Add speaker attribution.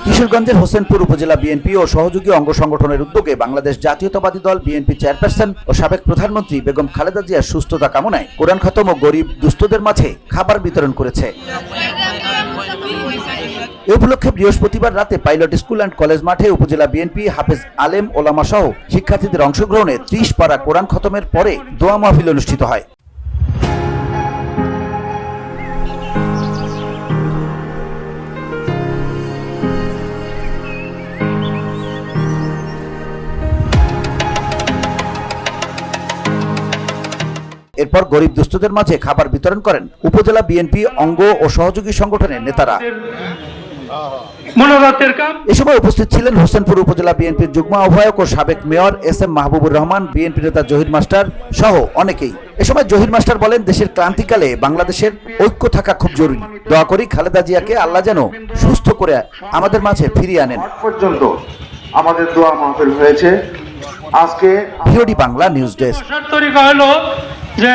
Speaker 1: কিশোরগঞ্জের হোসেনপুর উপজেলা বিএনপি ও সহযোগী অঙ্গ সংগঠনের উদ্যোগে বাংলাদেশ জাতীয়তাবাদী দল বিএনপি চেয়ারপারসন ও সাবেক প্রধানমন্ত্রী বেগম খালেদা জিয়ার সুস্থতা কামনায় কোরআন খতম ও গরিব দুস্থদের মাঝে খাবার বিতরণ করেছে। এ উপলক্ষে বৃহস্পতিবার রাতে পাইলট স্কুল অ্যান্ড কলেজ মাঠে উপজেলা বিএনপি, হাফেজ আলেম ওলামা সহ শিক্ষার্থীদের অংশগ্রহণে 30 পারা কোরআন খতমের পরে দোয়া মাহফিল অনুষ্ঠিত হয়। এরপর গরিব দুস্থদের মাঝে খাবার বিতরণ করেন উপজেলা বিএনপি অঙ্গ ও সহযোগী সংগঠনের নেতারা। এ সময় উপস্থিত ছিলেন হোসেনপুর উপজেলা বিএনপির যুগ্ম আহ্বায়ক ও সাবেক mayor SM. Mahbubur Rahman, BNP নেতা জহির মাস্টার সহ অনেকেই। এ সময় জহির মাস্টার বলেন, দেশের ক্রান্তিকালে বাংলাদেশের ঐক্য থাকা খুব জরুরি। দোয়া করি খালেদা জিয়াকে আল্লাহ যেন সুস্থ করে আমাদের মাঝে ফিরিয়ে আনেন।
Speaker 2: পর্যন্ত আমাদের দোয়া মাহফিল হয়েছে। আজকে
Speaker 1: ভিওডি বাংলা নিউজ ডেস্ক।
Speaker 3: যে